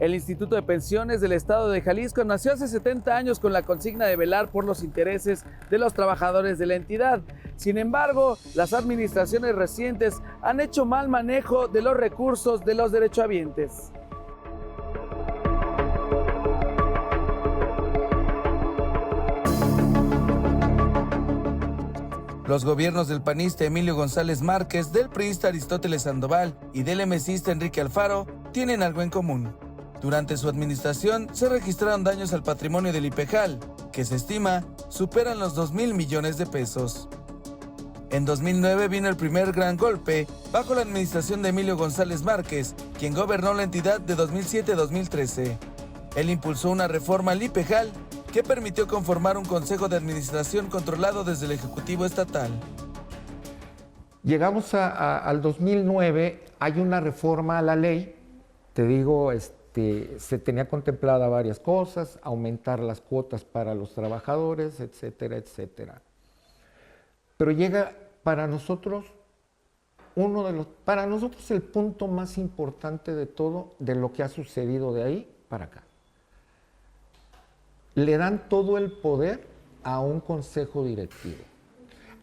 El Instituto de Pensiones del Estado de Jalisco nació hace 70 años con la consigna de velar por los intereses de los trabajadores de la entidad. Sin embargo, las administraciones recientes han hecho mal manejo de los recursos de los derechohabientes. Los gobiernos del panista Emilio González Márquez, del priista Aristóteles Sandoval y del emesista Enrique Alfaro tienen algo en común. Durante su administración se registraron daños al patrimonio del IPEJAL, que se estima superan los 2,000 millones de pesos. En 2009 vino el primer gran golpe bajo la administración de Emilio González Márquez, quien gobernó la entidad de 2007 a 2013. Él impulsó una reforma al IPEJAL que permitió conformar un consejo de administración controlado desde el Ejecutivo Estatal. Llegamos al 2009, hay una reforma a la ley, te digo, se tenía contemplada varias cosas, aumentar las cuotas para los trabajadores, etcétera, etcétera. Pero llega para nosotros el punto más importante de todo, de lo que ha sucedido de ahí para acá. Le dan todo el poder a un consejo directivo.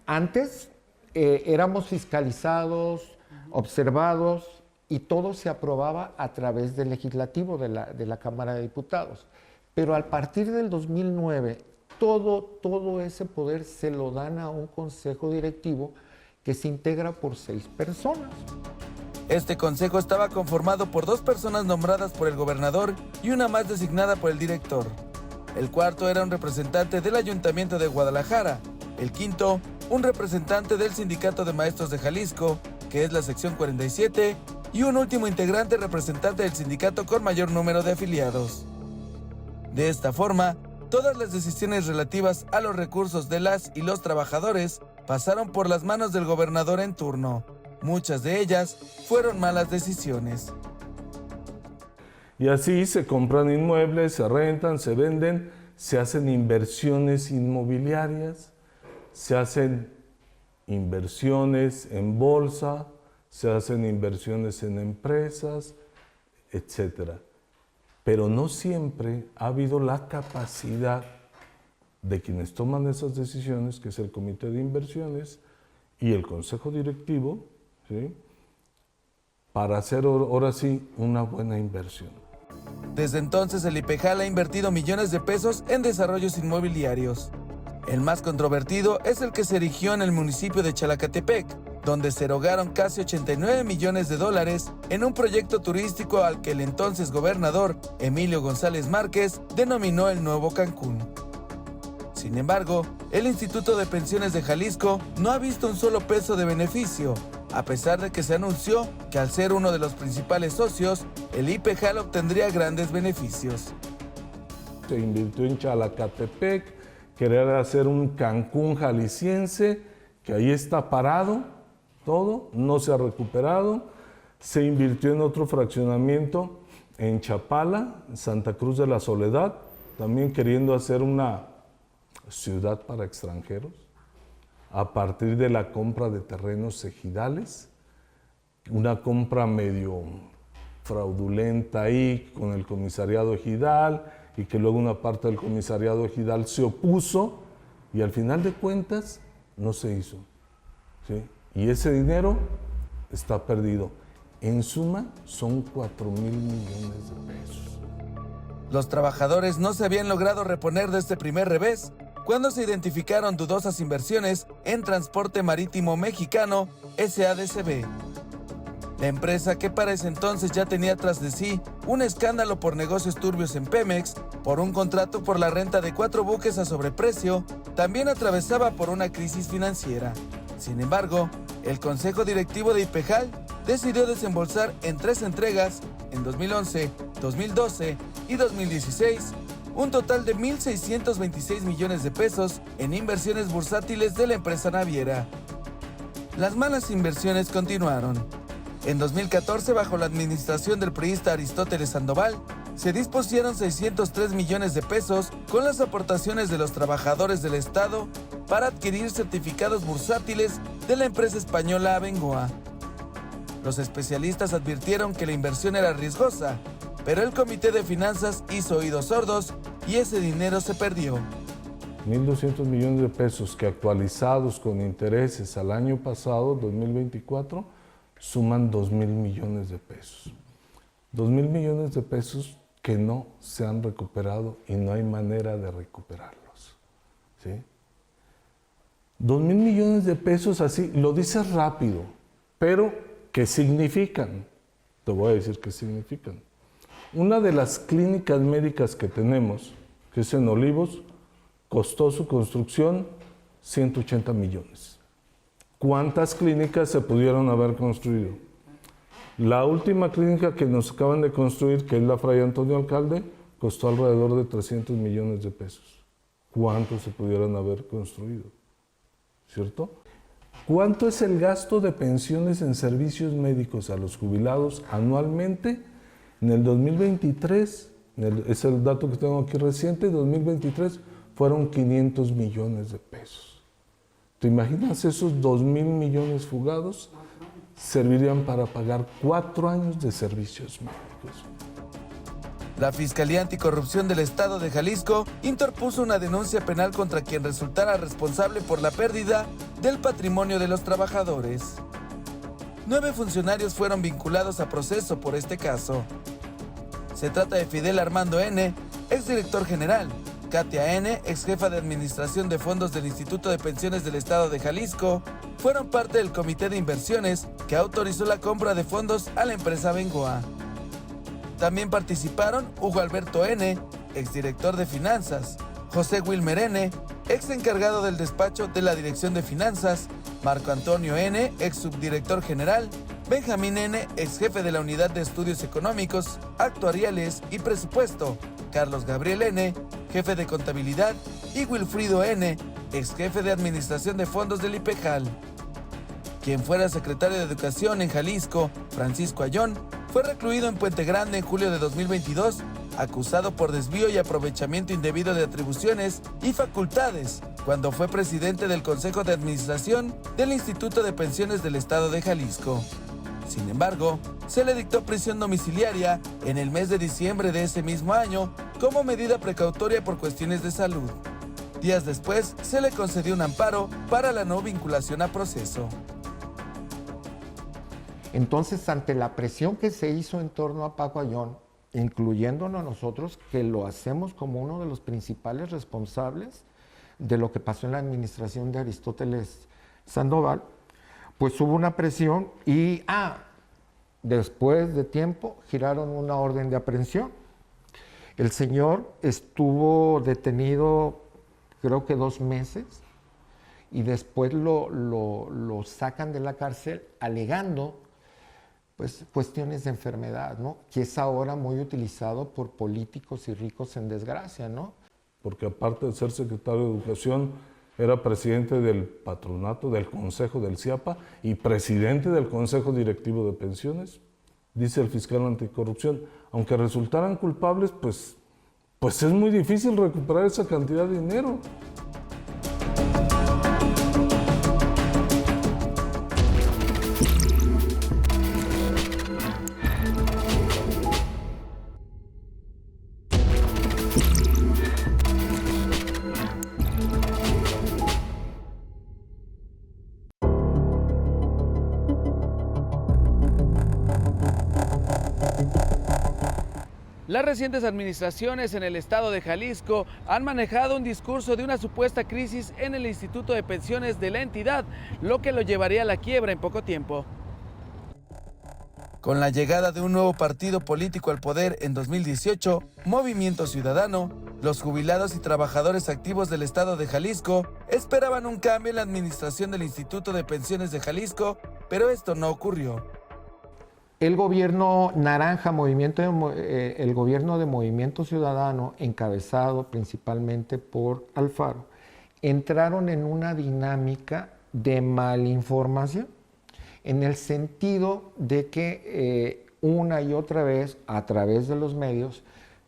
Antes éramos fiscalizados, observados, y todo se aprobaba a través del legislativo de la Cámara de Diputados. Pero a partir del 2009, todo ese poder se lo dan a un consejo directivo que se integra por 6 personas. Este consejo estaba conformado por 2 personas nombradas por el gobernador y una más designada por el director. El cuarto era un representante del Ayuntamiento de Guadalajara. El quinto, un representante del Sindicato de Maestros de Jalisco, que es la sección 47, y un último integrante representante del sindicato con mayor número de afiliados. De esta forma, todas las decisiones relativas a los recursos de las y los trabajadores pasaron por las manos del gobernador en turno. Muchas de ellas fueron malas decisiones. Y así se compran inmuebles, se rentan, se venden, se hacen inversiones inmobiliarias, se hacen inversiones en bolsa, se hacen inversiones en empresas, etc. Pero no siempre ha habido la capacidad de quienes toman esas decisiones, que es el Comité de Inversiones y el Consejo Directivo, ¿sí?, para hacer ahora sí una buena inversión. Desde entonces el IPEJAL ha invertido millones de pesos en desarrollos inmobiliarios. El más controvertido es el que se erigió en el municipio de Chalacatepec, donde se erogaron casi 89 millones de dólares en un proyecto turístico al que el entonces gobernador Emilio González Márquez denominó el Nuevo Cancún. Sin embargo, el Instituto de Pensiones de Jalisco no ha visto un solo peso de beneficio, a pesar de que se anunció que al ser uno de los principales socios, el IPEJAL obtendría grandes beneficios. Se invirtió en Chalacatepec, querer hacer un Cancún jalisciense, que ahí está parado todo, no se ha recuperado. Se invirtió en otro fraccionamiento en Chapala, en Santa Cruz de la Soledad, también queriendo hacer una ciudad para extranjeros, a partir de la compra de terrenos ejidales, una compra medio fraudulenta ahí con el comisariado ejidal, y que luego una parte del comisariado ejidal se opuso, y al final de cuentas no se hizo, ¿sí? Y ese dinero está perdido. En suma, son 4,000 millones de pesos. Los trabajadores no se habían logrado reponer de este primer revés cuando se identificaron dudosas inversiones en Transporte Marítimo Mexicano, SADCB. La empresa, que para ese entonces ya tenía tras de sí un escándalo por negocios turbios en Pemex, por un contrato por la renta de 4 buques a sobreprecio, también atravesaba por una crisis financiera. Sin embargo, el Consejo Directivo de IPEJAL decidió desembolsar en 3 entregas, en 2011, 2012 y 2016, un total de 1,626 millones de pesos en inversiones bursátiles de la empresa naviera. Las malas inversiones continuaron. En 2014, bajo la administración del priista Aristóteles Sandoval, se dispusieron 603 millones de pesos con las aportaciones de los trabajadores del Estado para adquirir certificados bursátiles de la empresa española Abengoa. Los especialistas advirtieron que la inversión era riesgosa, pero el Comité de Finanzas hizo oídos sordos y ese dinero se perdió. 1.200 millones de pesos que actualizados con intereses al año pasado, 2024, suman 2.000 millones de pesos. 2.000 millones de pesos que no se han recuperado y no hay manera de recuperarlos. ¿Sí? 2.000 millones de pesos así, lo dices rápido, pero ¿qué significan? Te voy a decir qué significan. Una de las clínicas médicas que tenemos, que es en Olivos, costó su construcción 180 millones. ¿Cuántas clínicas se pudieron haber construido? La última clínica que nos acaban de construir, que es la Fray Antonio Alcalde, costó alrededor de 300 millones de pesos. ¿Cuántos se pudieron haber construido? ¿Cierto? ¿Cuánto es el gasto de pensiones en servicios médicos a los jubilados anualmente? En el 2023, es el dato que tengo aquí reciente, 2023, fueron 500 millones de pesos. ¿Te imaginas esos 2.000 millones fugados? Servirían para pagar 4 años de servicios médicos. La Fiscalía Anticorrupción del Estado de Jalisco interpuso una denuncia penal contra quien resultara responsable por la pérdida del patrimonio de los trabajadores. 9 funcionarios fueron vinculados a proceso por este caso. Se trata de Fidel Armando N., exdirector general, Katia N., exjefa de administración de fondos del Instituto de Pensiones del Estado de Jalisco, fueron parte del comité de inversiones que autorizó la compra de fondos a la empresa Bengoa. También participaron Hugo Alberto N., exdirector de finanzas, José Wilmer N., ex encargado del despacho de la Dirección de Finanzas, Marco Antonio N., ex subdirector general, Benjamín N., ex jefe de la Unidad de Estudios Económicos, Actuariales y Presupuesto, Carlos Gabriel N., jefe de contabilidad, y Wilfrido N., ex jefe de administración de fondos del IPEJAL. Quien fuera secretario de Educación en Jalisco, Francisco Ayón, fue recluido en Puente Grande en julio de 2022, acusado por desvío y aprovechamiento indebido de atribuciones y facultades, cuando fue presidente del Consejo de Administración del Instituto de Pensiones del Estado de Jalisco. Sin embargo, se le dictó prisión domiciliaria en el mes de diciembre de ese mismo año como medida precautoria por cuestiones de salud. Días después, se le concedió un amparo para la no vinculación a proceso. Entonces, ante la presión que se hizo en torno a Paco Ayón, incluyéndonos nosotros, que lo hacemos como uno de los principales responsables de lo que pasó en la administración de Aristóteles Sandoval, pues hubo una presión y, después de tiempo, giraron una orden de aprehensión. El señor estuvo detenido, creo que 2 meses, y después lo sacan de la cárcel alegando pues cuestiones de enfermedad, ¿no? Que es ahora muy utilizado por políticos y ricos en desgracia, ¿no? Porque aparte de ser secretario de Educación, era presidente del patronato, del Consejo del CIAPA y presidente del Consejo Directivo de Pensiones. Dice el fiscal anticorrupción, aunque resultaran culpables, pues es muy difícil recuperar esa cantidad de dinero. Las recientes administraciones en el estado de Jalisco han manejado un discurso de una supuesta crisis en el Instituto de Pensiones de la entidad, lo que lo llevaría a la quiebra en poco tiempo. Con la llegada de un nuevo partido político al poder en 2018, Movimiento Ciudadano, los jubilados y trabajadores activos del estado de Jalisco esperaban un cambio en la administración del Instituto de Pensiones de Jalisco, pero esto no ocurrió. El gobierno naranja, el gobierno de Movimiento Ciudadano, encabezado principalmente por Alfaro, entraron en una dinámica de malinformación, en el sentido de que una y otra vez, a través de los medios,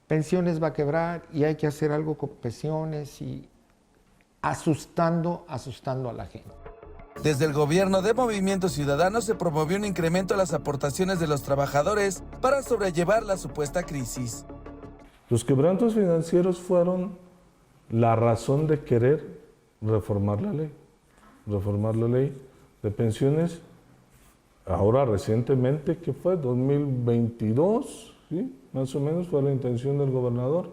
pensiones va a quebrar y hay que hacer algo con pensiones y asustando a la gente. Desde el gobierno de Movimiento Ciudadano se promovió un incremento a las aportaciones de los trabajadores para sobrellevar la supuesta crisis. Los quebrantos financieros fueron la razón de querer reformar la ley de pensiones. Ahora recientemente, ¿qué fue? 2022, ¿sí? Más o menos fue la intención del gobernador,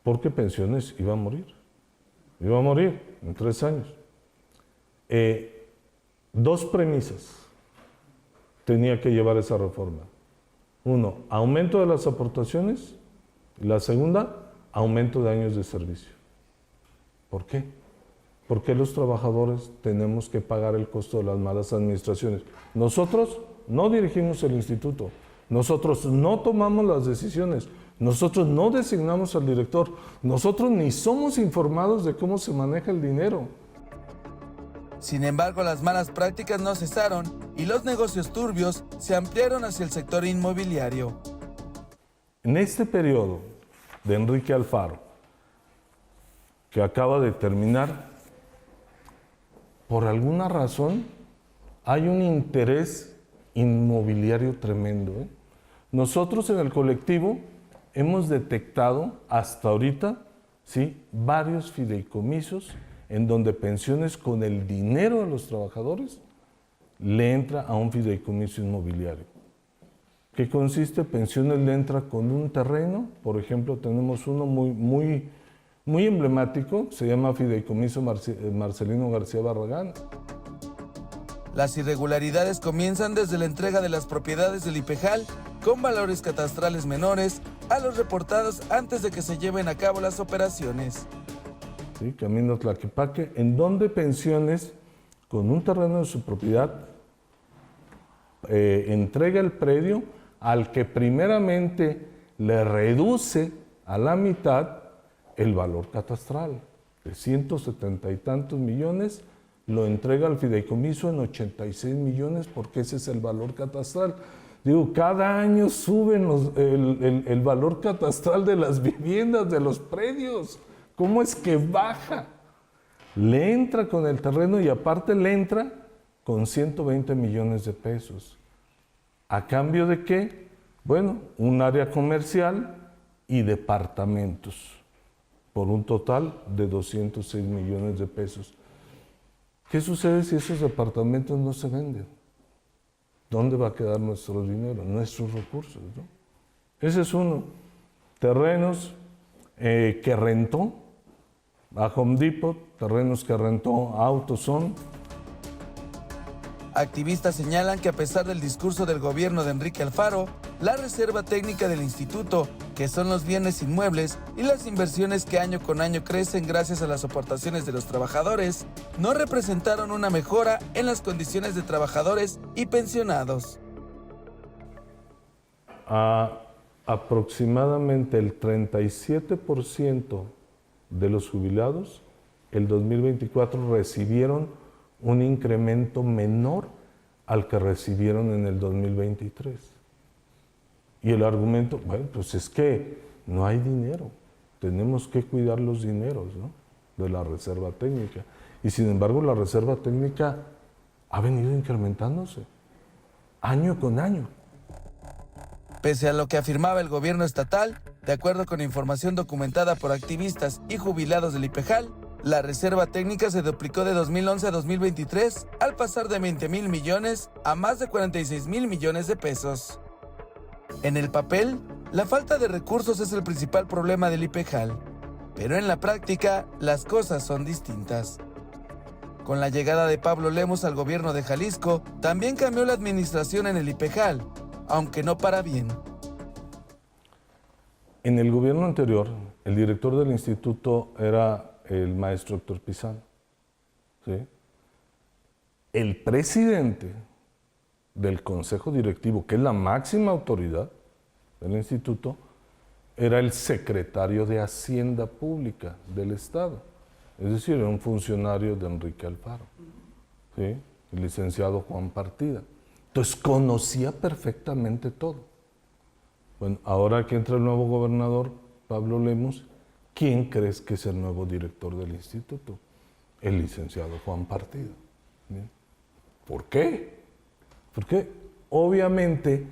porque pensiones iba a morir en 3 años. Dos premisas tenía que llevar esa reforma. Uno, aumento de las aportaciones, y la segunda, aumento de años de servicio. ¿Por qué? Porque los trabajadores tenemos que pagar el costo de las malas administraciones. Nosotros no dirigimos el instituto, nosotros no tomamos las decisiones, nosotros no designamos al director, nosotros ni somos informados de cómo se maneja el dinero. Sin embargo, las malas prácticas no cesaron y los negocios turbios se ampliaron hacia el sector inmobiliario. En este periodo de Enrique Alfaro, que acaba de terminar, por alguna razón hay un interés inmobiliario tremendo. Nosotros en el colectivo hemos detectado hasta ahorita, ¿sí?, varios fideicomisos en donde pensiones con el dinero de los trabajadores le entra a un fideicomiso inmobiliario. ¿Qué consiste? Pensiones le entra con un terreno, por ejemplo, tenemos uno muy emblemático, se llama Fideicomiso Marcelino García Barragán. Las irregularidades comienzan desde la entrega de las propiedades del IPEJAL con valores catastrales menores a los reportados antes de que se lleven a cabo las operaciones. ¿Sí? Camino Tlaquepaque, en donde pensiones con un terreno de su propiedad entrega el predio al que primeramente le reduce a la mitad el valor catastral. De 170 y tantos millones lo entrega al fideicomiso en 86 millones porque ese es el valor catastral. Digo, cada año suben el valor catastral de las viviendas, de los predios. ¿Cómo es que baja? Le entra con el terreno y aparte le entra con 120 millones de pesos. ¿A cambio de qué? Bueno, un área comercial y departamentos, por un total de 206 millones de pesos. ¿Qué sucede si esos departamentos no se venden? ¿Dónde va a quedar nuestro dinero, nuestros recursos, ¿no? Ese es uno. Terrenos que rentó a Home Depot, terrenos que rentó a AutoZone. Activistas señalan que a pesar del discurso del gobierno de Enrique Alfaro, la reserva técnica del instituto, que son los bienes inmuebles y las inversiones que año con año crecen gracias a las aportaciones de los trabajadores, no representaron una mejora en las condiciones de trabajadores y pensionados. Aproximadamente el 37% de los jubilados, el 2024 recibieron un incremento menor al que recibieron en el 2023. Y el argumento, bueno, pues es que no hay dinero, tenemos que cuidar los dineros, ¿no?, de la reserva técnica. Y sin embargo, la reserva técnica ha venido incrementándose año con año. Pese a lo que afirmaba el gobierno estatal, de acuerdo con información documentada por activistas y jubilados del IPEJAL, la reserva técnica se duplicó de 2011 a 2023 al pasar de 20,000 millones a más de 46,000 millones de pesos. En el papel, la falta de recursos es el principal problema del IPEJAL, pero en la práctica las cosas son distintas. Con la llegada de Pablo Lemus al gobierno de Jalisco, también cambió la administración en el IPEJAL, aunque no para bien. En el gobierno anterior, el director del instituto era el maestro Héctor Pizano, ¿sí? El presidente del consejo directivo, que es la máxima autoridad del instituto, era el secretario de Hacienda Pública del Estado, es decir, era un funcionario de Enrique Alfaro, ¿sí?, el licenciado Juan Partida. Entonces conocía perfectamente todo. Bueno, ahora que entra el nuevo gobernador, Pablo Lemus, ¿quién crees que es el nuevo director del instituto? el licenciado Juan Partida. ¿Bien? ¿Por qué? Porque obviamente,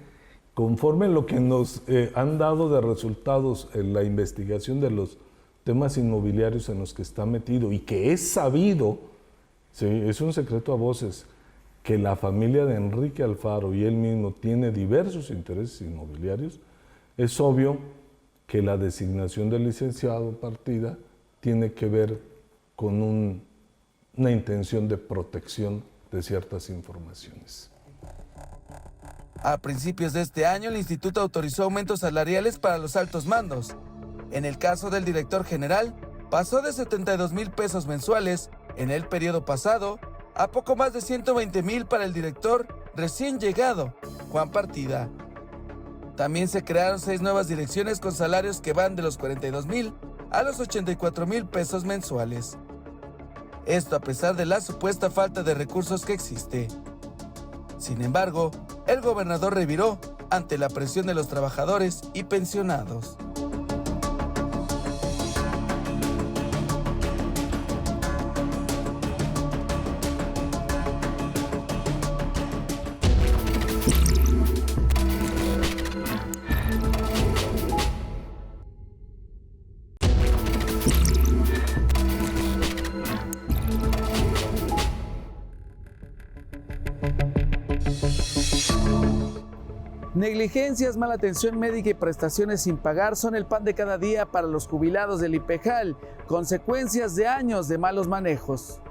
conforme lo que nos han dado de resultados en la investigación de los temas inmobiliarios en los que está metido y que es sabido, ¿sí? Es un secreto a voces, que la familia de Enrique Alfaro y él mismo tiene diversos intereses inmobiliarios, es obvio que la designación del licenciado Partida tiene que ver con una intención de protección de ciertas informaciones. A principios de este año, el instituto autorizó aumentos salariales para los altos mandos. En el caso del director general, pasó de 72,000 pesos mensuales en el periodo pasado a poco más de 120,000 para el director recién llegado, Juan Partida. También se crearon 6 nuevas direcciones con salarios que van de los 42,000 a los 84,000 pesos mensuales. Esto a pesar de la supuesta falta de recursos que existe. Sin embargo, el gobernador reviró ante la presión de los trabajadores y pensionados. Negligencias, mala atención médica y prestaciones sin pagar son el pan de cada día para los jubilados del IPEJAL, consecuencias de años de malos manejos.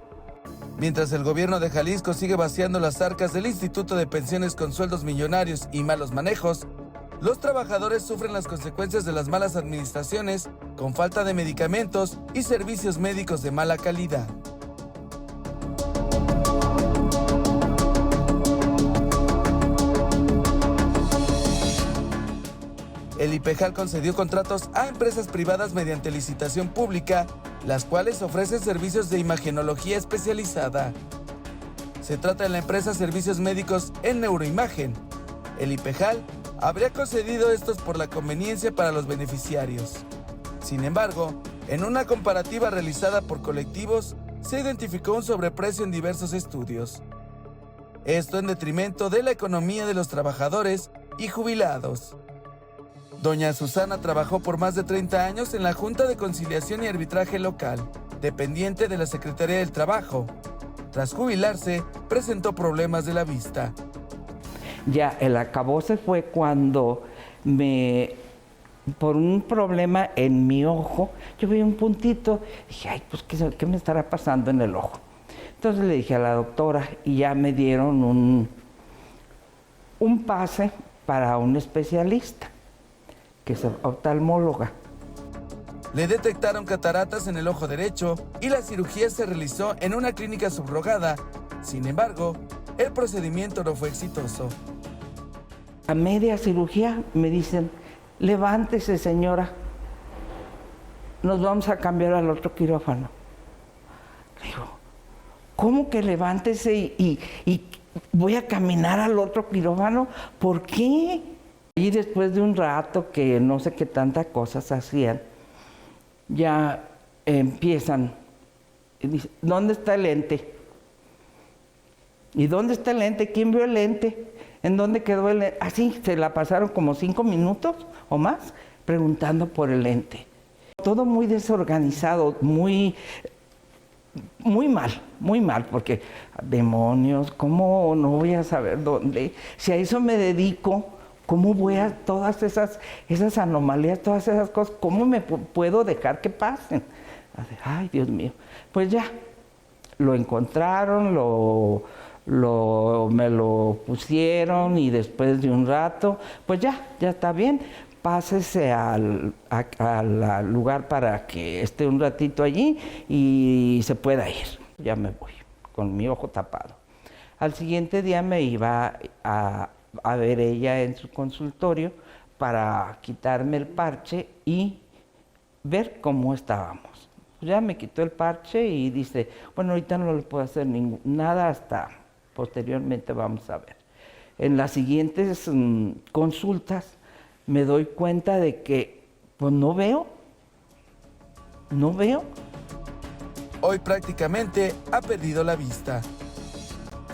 Mientras el gobierno de Jalisco sigue vaciando las arcas del Instituto de Pensiones con sueldos millonarios y malos manejos, los trabajadores sufren las consecuencias de las malas administraciones con falta de medicamentos y servicios médicos de mala calidad. El IPEJAL concedió contratos a empresas privadas mediante licitación pública, las cuales ofrecen servicios de imagenología especializada. Se trata de la empresa Servicios Médicos en Neuroimagen. El IPEJAL habría concedido estos por la conveniencia para los beneficiarios. Sin embargo, en una comparativa realizada por colectivos, se identificó un sobreprecio en diversos estudios. Esto en detrimento de la economía de los trabajadores y jubilados. Doña Susana trabajó por más de 30 años en la Junta de Conciliación y Arbitraje Local, dependiente de la Secretaría del Trabajo. Tras jubilarse, presentó problemas de la vista. Ya el acabose fue cuando por un problema en mi ojo, yo vi un puntito, dije, ay, pues, ¿qué me estará pasando en el ojo? Entonces le dije a la doctora y ya me dieron un pase para un especialista, que es oftalmóloga. Le detectaron cataratas en el ojo derecho y la cirugía se realizó en una clínica subrogada. Sin embargo, el procedimiento no fue exitoso. A media cirugía me dicen, levántese señora, nos vamos a cambiar al otro quirófano. Digo, ¿cómo que levántese y voy a caminar al otro quirófano? ¿Por qué? Y después de un rato que no sé qué tantas cosas hacían, ya empiezan, y dicen, ¿dónde está el lente? ¿Y dónde está el lente? ¿Quién vio el lente? ¿En dónde quedó el lente? Así se la pasaron como 5 minutos o más preguntando por el lente. Todo muy desorganizado, muy mal, porque demonios, ¿cómo no voy a saber dónde? Si a eso me dedico, ¿cómo voy a todas esas anomalías, todas esas cosas, cómo me puedo dejar que pasen? Ay, Dios mío. Pues ya, lo encontraron, me lo pusieron y después de un rato, pues ya está bien. Pásese al lugar para que esté un ratito allí y se pueda ir. Ya me voy, con mi ojo tapado. Al siguiente día me iba a ver ella en su consultorio para quitarme el parche y ver cómo estábamos. Ya me quitó el parche y dice, bueno, ahorita no le puedo hacer nada, hasta posteriormente vamos a ver. En las siguientes consultas me doy cuenta de que pues no veo. hoy prácticamente ha perdido la vista.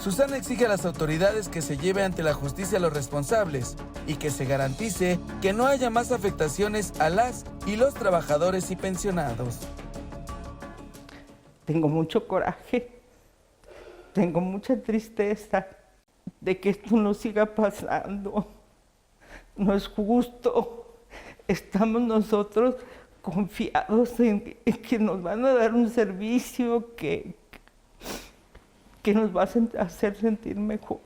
Susana exige a las autoridades que se lleve ante la justicia a los responsables y que se garantice que no haya más afectaciones a las y los trabajadores y pensionados. Tengo mucho coraje, tengo mucha tristeza de que esto no siga pasando. No es justo. Estamos nosotros confiados en que nos van a dar un servicio que nos va a hacer sentir mejor.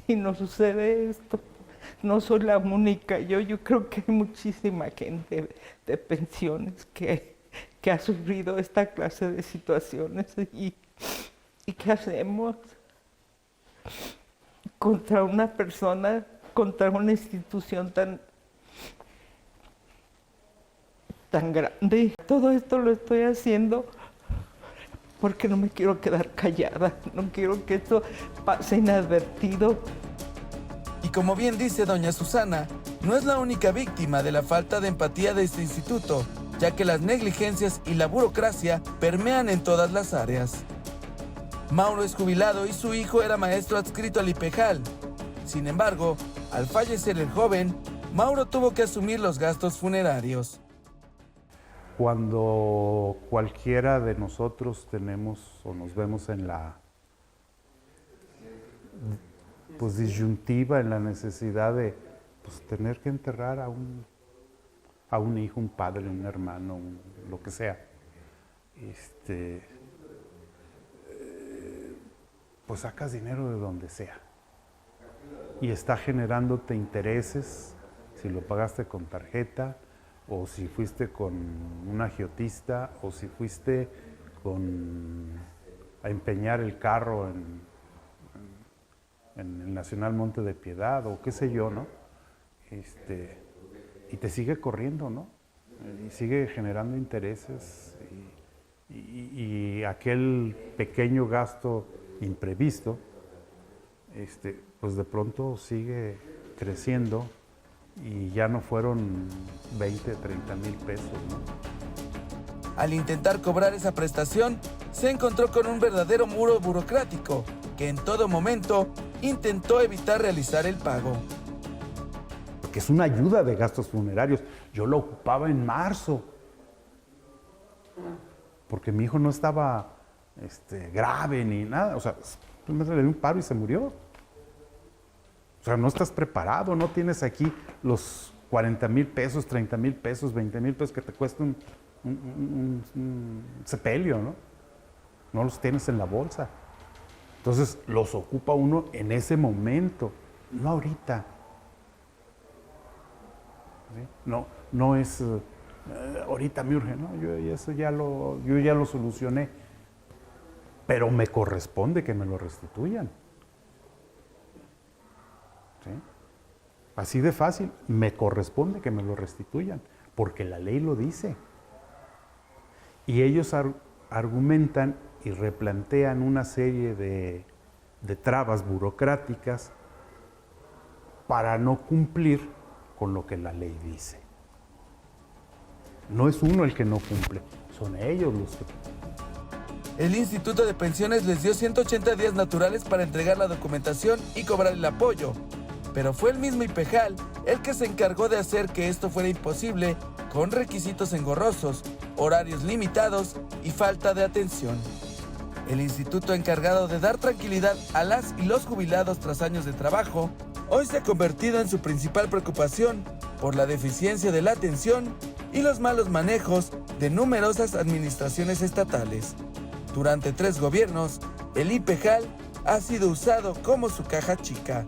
Y no sucede esto. No soy la única. Yo creo que hay muchísima gente de pensiones que ha sufrido esta clase de situaciones. ¿Y qué hacemos contra una persona, contra una institución tan grande? Todo esto lo estoy haciendo porque no me quiero quedar callada, no quiero que esto pase inadvertido. Y como bien dice doña Susana, no es la única víctima de la falta de empatía de este instituto, ya que las negligencias y la burocracia permean en todas las áreas. Mauro es jubilado y su hijo era maestro adscrito al IPEJAL. Sin embargo, al fallecer el joven, Mauro tuvo que asumir los gastos funerarios. Cuando cualquiera de nosotros tenemos o nos vemos en la disyuntiva, en la necesidad de tener que enterrar a un hijo, un padre, un hermano, lo que sea, pues sacas dinero de donde sea y está generándote intereses, si lo pagaste con tarjeta, o si fuiste con un agiotista, o si fuiste a empeñar el carro en el Nacional Monte de Piedad, o qué sé yo, ¿no? Y te sigue corriendo, ¿no? Y sigue generando intereses, y aquel pequeño gasto imprevisto, pues de pronto sigue creciendo, y ya no fueron 20, 30 mil pesos, ¿no? Al intentar cobrar esa prestación, se encontró con un verdadero muro burocrático que en todo momento intentó evitar realizar el pago. Porque es una ayuda de gastos funerarios. Yo lo ocupaba en marzo, porque mi hijo no estaba grave ni nada. O sea, simplemente le dio un paro y se murió. O sea, no estás preparado, no tienes aquí los 40 mil pesos, 30 mil pesos, 20 mil pesos que te cuesta un sepelio, ¿no? No los tienes en la bolsa. Entonces, los ocupa uno en ese momento, no ahorita. ¿Sí? No es, ahorita me urge, ¿no? Yo ya lo solucioné, pero me corresponde que me lo restituyan. ¿Sí? Así de fácil, me corresponde que me lo restituyan, porque la ley lo dice. Y ellos argumentan y replantean una serie de trabas burocráticas para no cumplir con lo que la ley dice. No es uno el que no cumple, son ellos los que... El Instituto de Pensiones les dio 180 días naturales para entregar la documentación y cobrar el apoyo. Pero fue el mismo IPEJAL el que se encargó de hacer que esto fuera imposible, con requisitos engorrosos, horarios limitados y falta de atención. El instituto encargado de dar tranquilidad a las y los jubilados tras años de trabajo, hoy se ha convertido en su principal preocupación por la deficiencia de la atención y los malos manejos de numerosas administraciones estatales. Durante 3 gobiernos, el IPEJAL ha sido usado como su caja chica.